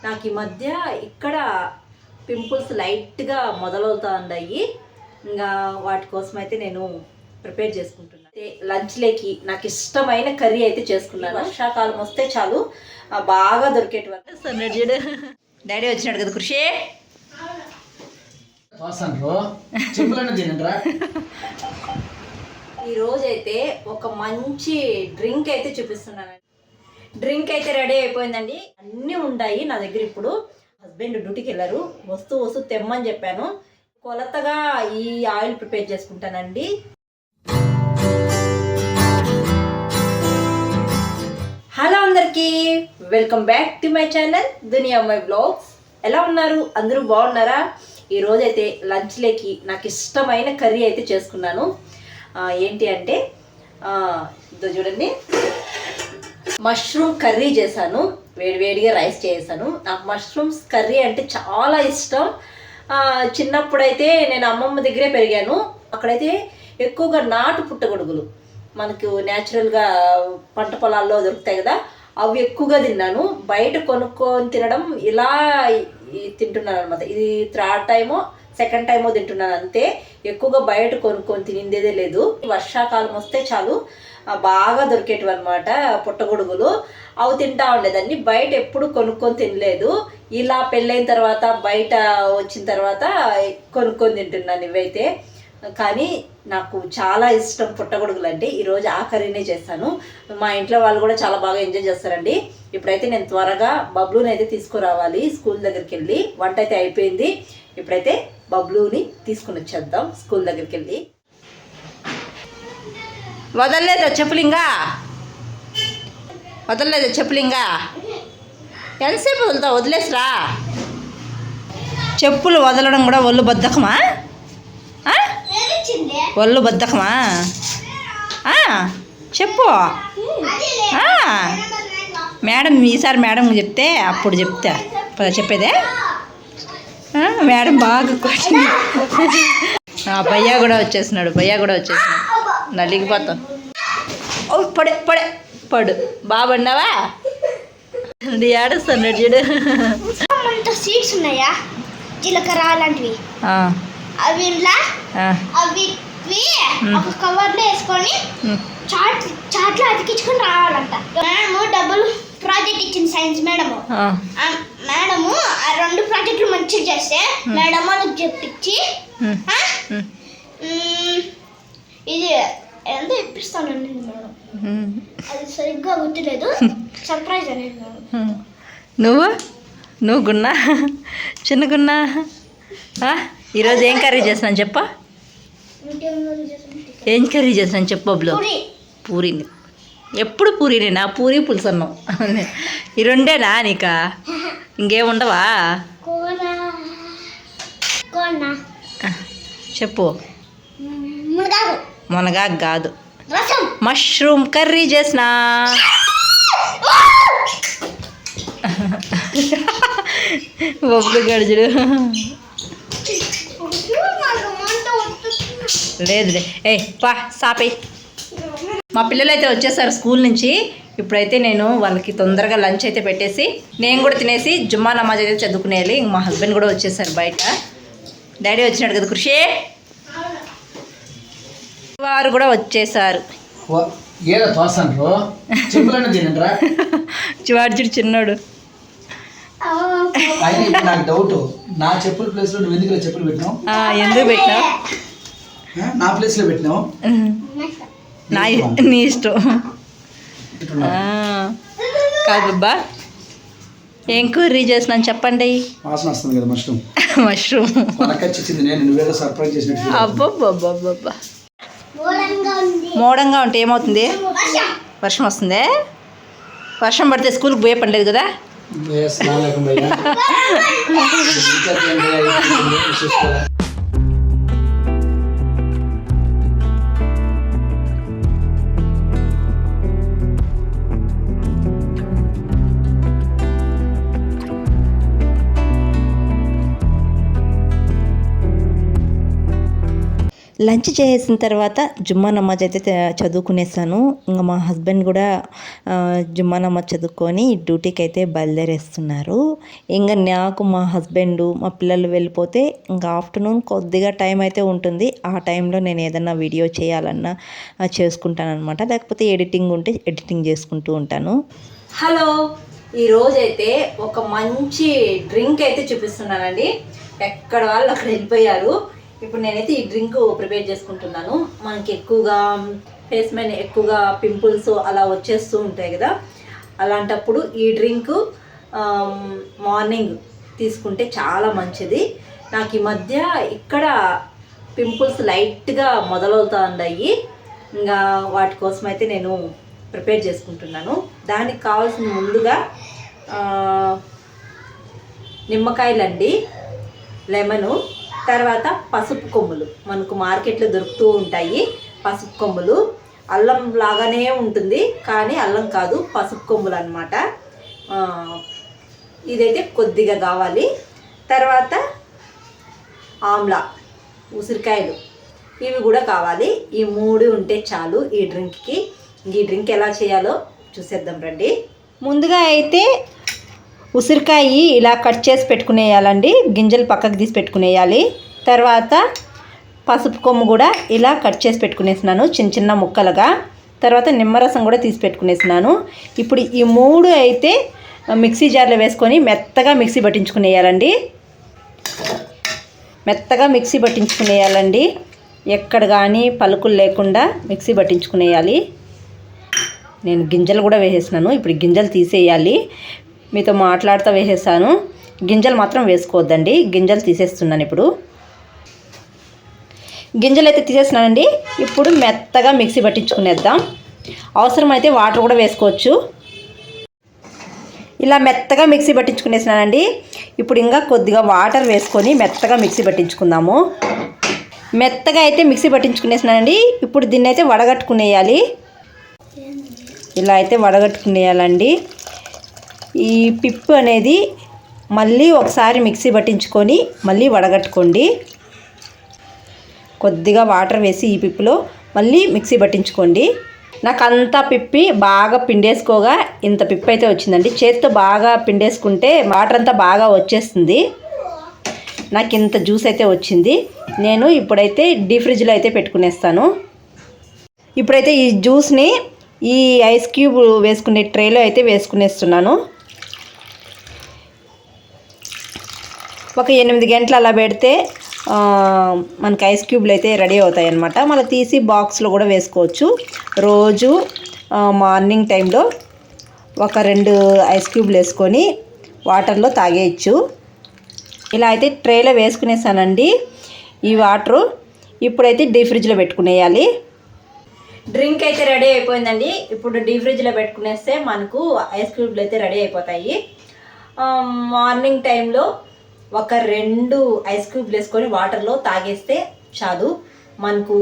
నాకు ఈ మధ్య ఇక్కడ పింపుల్స్ లైట్గా మొదలవుతా ఉన్నాయి. ఇంకా వాటి కోసం అయితే నేను ప్రిపేర్ చేసుకుంటున్నాను. లంచ్లోకి నాకు ఇష్టమైన కర్రీ అయితే చేసుకున్నాను. వర్షాకాలం వస్తే చాలు బాగా దొరికేటువంటి డాడీ వచ్చినాడు కదా కృషి. ఈరోజైతే ఒక మంచి డ్రింక్ అయితే చూపిస్తున్నానండి. డ్రింక్ అయితే రెడీ అయిపోయిందండి. అన్నీ ఉన్నాయి నా దగ్గర. ఇప్పుడు హస్బెండ్ డ్యూటీకి వెళ్ళారు, వస్తూ తెమ్మని చెప్పాను. కొలతగా ఈ ఆయిల్ ప్రిపేర్ చేసుకుంటానండి. హలో అందరికీ, welcome back to my channel Duniya my blogs. ఎలా ఉన్నారు? అందరూ బాగున్నారా? ఈరోజైతే లంచ్లోకి నాకు ఇష్టమైన కర్రీ అయితే చేసుకున్నాను. ఏంటి అంటే ఇదో చూడండి, మష్రూమ్ కర్రీ చేశాను. వేడివేడిగా రైస్ చేశాను. నాకు మష్రూమ్స్ కర్రీ అంటే చాలా ఇష్టం. చిన్నప్పుడైతే నేను అమ్మమ్మ దగ్గరే పెరిగాను. అక్కడైతే ఎక్కువగా నాటు పుట్టగొడుగులు మనకు న్యాచురల్గా పంట పొలాల్లో దొరుకుతాయి కదా, అవి ఎక్కువగా తిన్నాను. బయట కొనుక్కొని తినడం ఇలా తింటున్నాను అనమాట. ఇది థర్డ్ టైమో సెకండ్ టైమో తింటున్నాను అంతే. ఎక్కువగా బయట కొనుక్కొని తినిందేదే లేదు. వర్షాకాలం వస్తే చాలు బాగా దొరికేటివి అనమాట పుట్టగొడుగులు. అవి తింటా ఉండేదాన్ని. బయట ఎప్పుడు కొనుక్కొని తినలేదు. ఇలా పెళ్ళైన తర్వాత బయట వచ్చిన తర్వాత కొనుక్కొని తింటున్నాను ఇవైతే. కానీ నాకు చాలా ఇష్టం పుట్టగొడుగులు అంటే. ఈరోజు ఆ కర్రీనే చేస్తాను. మా ఇంట్లో వాళ్ళు కూడా చాలా బాగా ఎంజాయ్ చేస్తారండి. ఇప్పుడైతే నేను త్వరగా బబ్లూని అయితే తీసుకురావాలి స్కూల్ దగ్గరికి వెళ్ళి. వంట అయితే అయిపోయింది. ఇప్పుడైతే బబ్లూని తీసుకుని వచ్చేద్దాం స్కూల్ దగ్గరికి వెళ్ళి. వదలలేదు చెప్పులింగా, వదలలేదు చెప్పులింగా. ఎంతసేపు వదులుతావు? వదిలేసిరా. చెప్పులు వదలడం కూడా ఒళ్ళు బద్ధకమా? ఒళ్ళు బద్ధకమా? చెప్పు. మేడం ఈసారి మేడం చెప్తే అప్పుడు చెప్తా చెప్పేదే. మేడం బాగా కొట్టింది. భయ్యా కూడా వచ్చేసినాడు. నలిగిపోతాం. పడు బాగున్నావా? ఏడుస్తున్నాడు చూడు. సీడ్స్ ఉన్నాయా జీలకర్ర అలాంటివి, అవి అవి ఒక కవర్లో వేసుకొని చాట్లో అతికించుకొని రావాలంట. మేడము డబ్బులు ప్రాజెక్ట్ ఇచ్చింది సైన్స్ మేడము. మేడము ఆ 2 ప్రాజెక్టులు మంచిగా చేస్తే మేడం వాళ్ళకి చెప్పించి ఇది ఎంత ఇప్పిస్తానండి మేడం. అది సరిగ్గా గుర్తులేదు. సర్ప్రైజ్ అనేది మేడం. నువ్వు గున్నా చిన్న గున్నా. ఈరోజు ఏం కర్రీ చేస్తున్నాను చెప్ప? ఏం కర్రీ చేస్తున్నాను చెప్పు బబ్లు? పూరీని. ఎప్పుడు పూరీనేనా? పూరీ పులుసు అన్నాం. ఈ రెండేనా నీకా? ఇంకేముండవా? చెప్పు. మునగాకు కాదు, మష్రూమ్ కర్రీ చేసినా. బొబ్బు గడుచుడు. లేదులే. పా సాపే. మా పిల్లలు అయితే వచ్చేసారు స్కూల్ నుంచి. ఇప్పుడైతే నేను వాళ్ళకి తొందరగా లంచ్ అయితే పెట్టేసి నేను కూడా తినేసి జుమ్మా నమాజ్ అయితే చదువుకునేయాలి. మా హస్బెండ్ కూడా వచ్చేసారు బయట. డాడీ వచ్చినాడు కదా కృషి. వారు కూడా వచ్చేసారు. వాడు చిన్నాడు. నాకు డౌట్, నా చెప్పుల ప్లేస్ లో నువ్వు ఎందుకు చెప్పులు పెట్టినావు? ఎందుకు పెట్టినావు? నా ప్లేస్ లో పెట్టినావు. నీ ఇష్టం కాదు బాబా. ఏం కర్రీ చేసినాను చెప్పండి? వాసన వస్తుంది కదా. మష్రూమ్ సర్ప్రైజ్ చేసినట్టు. అబ్బబ్బబ్బబ్బబ్బా. మోడంగా ఉంటే ఏమవుతుంది? వర్షం వస్తుంది. వర్షం పడితే స్కూల్కి పోయే పని లేదు కదా. లంచ్ చేసిన తర్వాత జుమ్మా నమాజ్ అయితే చదువుకునేసాను. ఇంకా మా హస్బెండ్ కూడా జుమ్మా నమాజ్ చదువుకొని డ్యూటీకి అయితే బయలుదేరేస్తున్నారు. ఇంకా నాకు మా హస్బెండ్ మా పిల్లలు వెళ్ళిపోతే ఇంకా ఆఫ్టర్నూన్ కొద్దిగా టైం అయితే ఉంటుంది. ఆ టైంలో నేను ఏదన్నా వీడియో చేయాలన్నా చేసుకుంటాను అనమాట. లేకపోతే ఎడిటింగ్ ఉంటే ఎడిటింగ్ చేసుకుంటూ ఉంటాను. హలో, ఈరోజైతే ఒక మంచి డ్రింక్ అయితే చూపిస్తున్నానండి. ఎక్కడ వాళ్ళు అక్కడ వెళ్ళిపోయారు. ఇప్పుడు నేనైతే ఈ డ్రింక్ ప్రిపేర్ చేసుకుంటున్నాను. మనకి ఎక్కువగా ఫేస్ మీద ఎక్కువగా పింపుల్స్ అలా వచ్చేస్తూ ఉంటాయి కదా, అలాంటప్పుడు ఈ డ్రింక్ మార్నింగ్ తీసుకుంటే చాలా మంచిది. నాకు ఈ మధ్య ఇక్కడ పింపుల్స్ లైట్గా మొదలవుతూ ఉన్నాయి. ఇంకా వాటి కోసం అయితే నేను ప్రిపేర్ చేసుకుంటున్నాను. దానికి కావాల్సిన ముందుగా నిమ్మకాయలండి, లెమను, తర్వాత పసుపు కొమ్ములు. మనకు మార్కెట్లో దొరుకుతూ ఉంటాయి పసుపు కొమ్ములు. అల్లం లాగానే ఉంటుంది కానీ అల్లం కాదు, పసుపు కొమ్ములు అన్నమాట. ఇదైతే కొద్దిగా కావాలి. తర్వాత ఆమ్లా, ఉసిరికాయలు, ఇవి కూడా కావాలి. ఈ 3 ఉంటే చాలు ఈ డ్రింక్కి. ఈ డ్రింక్ ఎలా చేయాలో చూసేద్దాం రండి. ముందుగా అయితే ఉసిరికాయ ఇలా కట్ చేసి పెట్టుకునేయాలండి. గింజలు పక్కకు తీసి పెట్టుకునేయాలి. తర్వాత పసుపు కొమ్ము కూడా ఇలా కట్ చేసి పెట్టుకునేసినాను చిన్న చిన్న ముక్కలుగా. తర్వాత నిమ్మరసం కూడా తీసి పెట్టుకునేసినాను. ఇప్పుడు ఈ 3 అయితే మిక్సీ జార్లో వేసుకొని మెత్తగా మిక్సీ పట్టించుకునేయాలండి. మెత్తగా మిక్సీ పట్టించుకునేయాలండి. ఎక్కడ కానీ పలుకులు లేకుండా మిక్సీ పట్టించుకునేయాలి. నేను గింజలు కూడా వేసేసినాను. ఇప్పుడు గింజలు తీసేయాలి. మీతో మాట్లాడుతూ వేసేసాను. గింజలు మాత్రం వేసుకోవద్దండి. గింజలు తీసేస్తున్నాను. ఇప్పుడు గింజలు అయితే తీసేస్తున్నానండి. ఇప్పుడు మెత్తగా మిక్సీ పట్టించుకునేద్దాం. అవసరమైతే వాటర్ కూడా వేసుకోవచ్చు. ఇలా మెత్తగా మిక్సీ పట్టించుకునేసినానండి. ఇప్పుడు ఇంకా కొద్దిగా వాటర్ వేసుకొని మెత్తగా మిక్సీ పట్టించుకుందాము. మెత్తగా అయితే మిక్సీ పట్టించుకునేసినానండి. ఇప్పుడు దీన్ని అయితే వడగట్టుకునేయాలి. ఇలా అయితే వడగట్టుకునేయాలండి. ఈ పిప్పు అనేది మళ్ళీ ఒకసారి మిక్సీ పట్టించుకొని మళ్ళీ వడగట్టుకోండి. కొద్దిగా వాటర్ వేసి ఈ పిప్పులో మళ్ళీ మిక్సీ పట్టించుకోండి. నాకు అంతా పిప్పి బాగా పిండేసుకోగా ఇంత పిప్పు అయితే వచ్చిందండి. చేతితో బాగా పిండేసుకుంటే వాటర్ అంతా బాగా వచ్చేస్తుంది. నాకు ఇంత జ్యూస్ అయితే వచ్చింది. నేను ఇప్పుడైతే డీప్ ఫ్రిడ్జ్లో అయితే పెట్టుకునేస్తాను. ఇప్పుడైతే ఈ జ్యూస్ని ఈ ఐస్ క్యూబ్ వేసుకునే ట్రేలో అయితే వేసుకునేస్తున్నాను. ఒక 8 గంటలు అలా పెడితే మనకి ఐస్ క్యూబ్లు అయితే రెడీ అవుతాయి అన్నమాట. మళ్ళీ తీసి బాక్స్లో కూడా వేసుకోవచ్చు. రోజు మార్నింగ్ టైంలో ఒక 2 ఐస్ క్యూబ్లు వేసుకొని వాటర్లో తాగేయచ్చు. ఇలా అయితే ట్రేలో వేసుకునేసానండి ఈ వాటరు. ఇప్పుడైతే డీప్ ఫ్రిడ్జ్లో పెట్టుకునేయాలి. డ్రింక్ అయితే రెడీ అయిపోయిందండి. ఇప్పుడు డీప్ ఫ్రిడ్జ్లో పెట్టుకునేస్తే మనకు ఐస్ క్యూబ్లు అయితే రెడీ అయిపోతాయి. మార్నింగ్ టైంలో ఒక 2 ఐస్ క్యూబ్లు వేసుకొని వాటర్లో తాగేస్తే చాలు. మనకు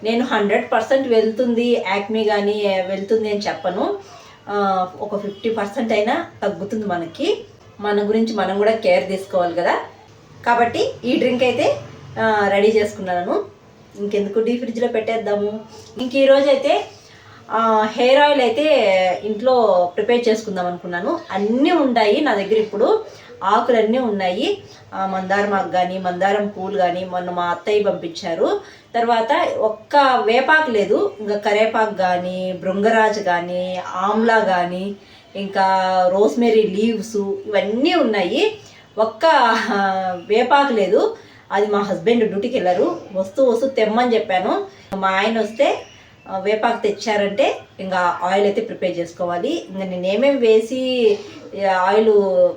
నేను 100% వెళ్తుంది యాక్మీ కానీ వెళ్తుంది అని చెప్పను. ఒక 50% అయినా తగ్గుతుంది మనకి. మన గురించి మనం కూడా కేర్ తీసుకోవాలి కదా. కాబట్టి ఈ డ్రింక్ అయితే రెడీ చేసుకున్నాను. ఇంకెందుకు డీప్ ఫ్రిడ్జ్లో పెట్టేద్దాము. ఇంక ఈరోజు అయితే హెయిర్ ఆయిల్ అయితే ఇంట్లో ప్రిపేర్ చేసుకుందాం అనుకున్నాను. అన్నీ ఉన్నాయి నా దగ్గర. ఇప్పుడు ఆకులన్నీ ఉన్నాయి. మందారం ఆకు కానీ మందారం పూలు కానీ మొన్న మా అత్తయ్య పంపించారు. తర్వాత ఒక్క వేపాకు లేదు. ఇంకా కరేపాకు కానీ భృంగరాజు కానీ ఆమ్లా కానీ ఇంకా రోస్మెరీ లీవ్స్ ఇవన్నీ ఉన్నాయి. ఒక్క వేపాకు లేదు. అది మా హస్బెండ్ డ్యూటీకి వెళ్ళారు. వస్తూ తెమ్మని చెప్పాను. మా ఆయన వస్తే వేపాకు తెచ్చారంటే ఇంకా ఆయిల్ అయితే ప్రిపేర్ చేసుకోవాలి. ఇంకా నేను ఏమేమి వేసి ఆయిల్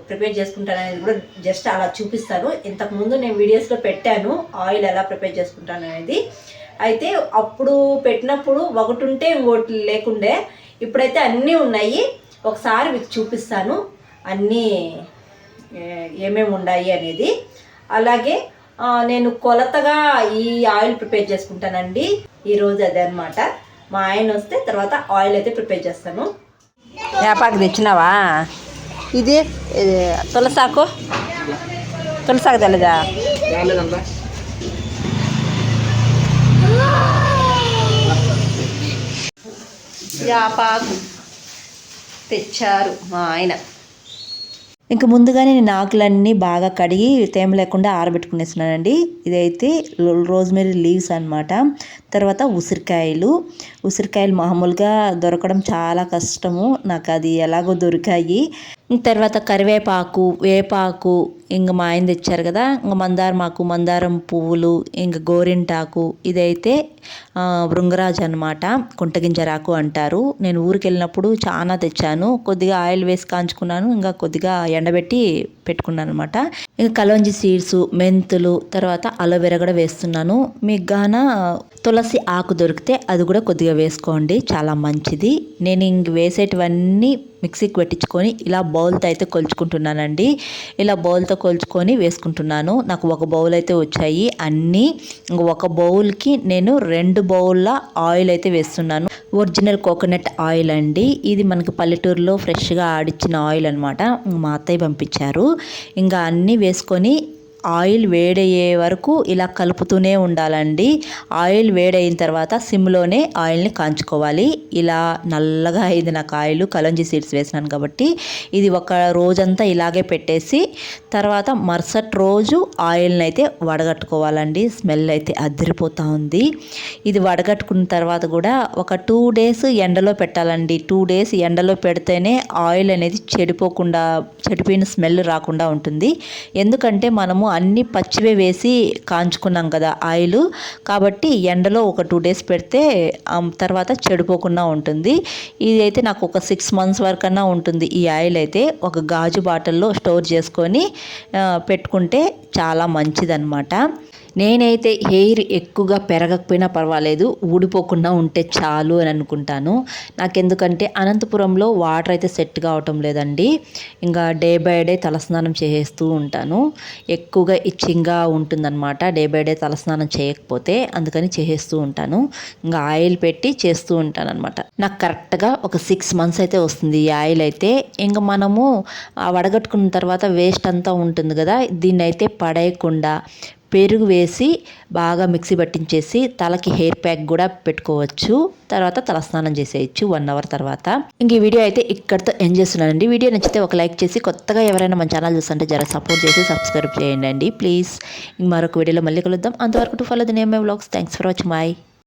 ప్రిపేర్ చేసుకుంటాననేది కూడా జస్ట్ అలా చూపిస్తాను. ఇంతకుముందు నేను వీడియోస్లో పెట్టాను ఆయిల్ ఎలా ప్రిపేర్ చేసుకుంటాను అనేది. అయితే అప్పుడు పెట్టినప్పుడు ఒకటి ఉంటే ఇంకోటి లేకుండే. ఇప్పుడైతే అన్నీ ఉన్నాయి. ఒకసారి మీకు చూపిస్తాను అన్నీ ఏమేమి ఉన్నాయి అనేది. అలాగే నేను కొలతగా ఈ ఆయిల్ ప్రిపేర్ చేసుకుంటానండి ఈరోజు. అదే అనమాట. మా ఆయన వస్తే తర్వాత ఆయిల్ అయితే ప్రిపేర్ చేస్తాను. వేపాకు తెచ్చినావా? ఇది తులసాకు తెలదా? యాపాకు తెచ్చారు మా ఆయన. ఇంకా ముందుగానే నేను ఆకులన్నీ బాగా కడిగి తేమ లేకుండా ఆరబెట్టుకునేస్తున్నానండి. ఇదైతే రోజ్మెరీ లీవ్స్ అన్నమాట. తర్వాత ఉసిరికాయలు మామూలుగా దొరకడం చాలా కష్టము, నాకు అది ఎలాగో దొరికాయి. తర్వాత కరివేపాకు, వేపాకు, ఇంక మా ఆయన తెచ్చారు కదా, ఇంక మందారం పువ్వులు, ఇంక గోరింటాకు, ఇదైతే భృంగరాజు అనమాట, కుంటగింజరాకు అంటారు. నేను ఊరికి వెళ్ళినప్పుడు చాలా తెచ్చాను. కొద్దిగా ఆయిల్ వేసి కాంచుకున్నాను, ఇంకా కొద్దిగా ఎండబెట్టి పెట్టుకున్నాను అనమాట. ఇంకా కలోంజి సీడ్స్, మెంతులు, తర్వాత అలోవెరా కూడా వేస్తున్నాను. మీకు గాన తులసి ఆకు దొరికితే అది కూడా కొద్దిగా వేసుకోండి, చాలా మంచిది. నేను ఇంక వేసేటివన్నీ మిక్సీకి పెట్టించుకొని ఇలా బౌల్తో అయితే కొలుచుకుంటున్నానండి. ఇలా బౌల్తో కొలుచుకొని వేసుకుంటున్నాను. నాకు ఒక బౌల్ అయితే వచ్చాయి అన్నీ. ఒక బౌల్కి నేను 2 బౌల్ల ఆయిల్ అయితే వేస్తున్నాను. ఒరిజినల్ కోకోనట్ ఆయిల్ అండి. ఇది మనకి పల్లెటూరులో ఫ్రెష్గా ఆడిచ్చిన ఆయిల్ అనమాట, మా అత్తయ్య పంపించారు. ఇంకా అన్నీ వేసుకొని ఆయిల్ వేడయ్యే వరకు ఇలా కలుపుతూనే ఉండాలండి. ఆయిల్ వేడైన తర్వాత సిమ్లోనే ఆయిల్ని కాంచుకోవాలి. ఇలా నల్లగా అయింది నాకు ఆయిల్, కలంజీ సీడ్స్ వేసినాను కాబట్టి. ఇది ఒక రోజంతా ఇలాగే పెట్టేసి తర్వాత మరుసటి రోజు ఆయిల్ని అయితే వడగట్టుకోవాలండి. స్మెల్ అయితే అదిరిపోతూ ఉంది. ఇది వడగట్టుకున్న తర్వాత కూడా ఒక 2 days ఎండలో పెట్టాలండి. 2 days ఎండలో పెడితేనే ఆయిల్ అనేది చెడిపోయిన స్మెల్ రాకుండా ఉంటుంది. ఎందుకంటే మనము అన్నీ పచ్చివే వేసి కాంచుకున్నాం కదా ఆయిల్, కాబట్టి ఎండలో ఒక 2 days పెడితే తర్వాత చెడిపోకుండా ఉంటుంది. ఇది అయితే నాకు ఒక 6 months వరకన్నా ఉంటుంది. ఈ ఆయిల్ అయితే ఒక గాజు బాటిల్లో స్టోర్ చేసుకొని పెట్టుకుంటే చాలా మంచిదన్నమాట. నేనైతే హెయిర్ ఎక్కువగా పెరగకపోయినా పర్వాలేదు, ఊడిపోకుండా ఉంటే చాలు అని అనుకుంటాను. నాకెందుకంటే అనంతపురంలో వాటర్ అయితే సెట్ కావటం లేదండి. ఇంకా డే బై డే తలస్నానం చేసేస్తూ ఉంటాను. ఎక్కువగా ఇచ్చింగ్గా ఉంటుందన్నమాట డే బై డే తలస్నానం చేయకపోతే, అందుకని చేసేస్తూ ఉంటాను. ఇంకా ఆయిల్ పెట్టి చేస్తూ ఉంటాను అనమాట. నాకు కరెక్ట్గా ఒక 6 months అయితే వస్తుంది ఈ ఆయిల్ అయితే. ఇంకా మనము వడగట్టుకున్న తర్వాత వేస్ట్ అంతా ఉంటుంది కదా, దీన్ని అయితే పడేయకుండా పెరుగు వేసి బాగా మిక్సీ పట్టించేసి తలకి హెయిర్ ప్యాక్ కూడా పెట్టుకోవచ్చు. తర్వాత తలస్నానం చేసేయచ్చు 1 hour తర్వాత. ఇంక ఈ వీడియో అయితే ఇక్కడితో ఎండ్ చేస్తున్నానండి. వీడియో నచ్చితే ఒక లైక్ చేసి, కొత్తగా ఎవరైనా మన ఛానల్ చూస్తుంటే జర సపోర్ట్ చేసి సబ్స్క్రైబ్ చేయండి అండి ప్లీజ్. మరొక వీడియోలో మళ్ళీ కలుద్దాం. అంతవరకు to follow the name my vlogs. Thanks for watching. Bye.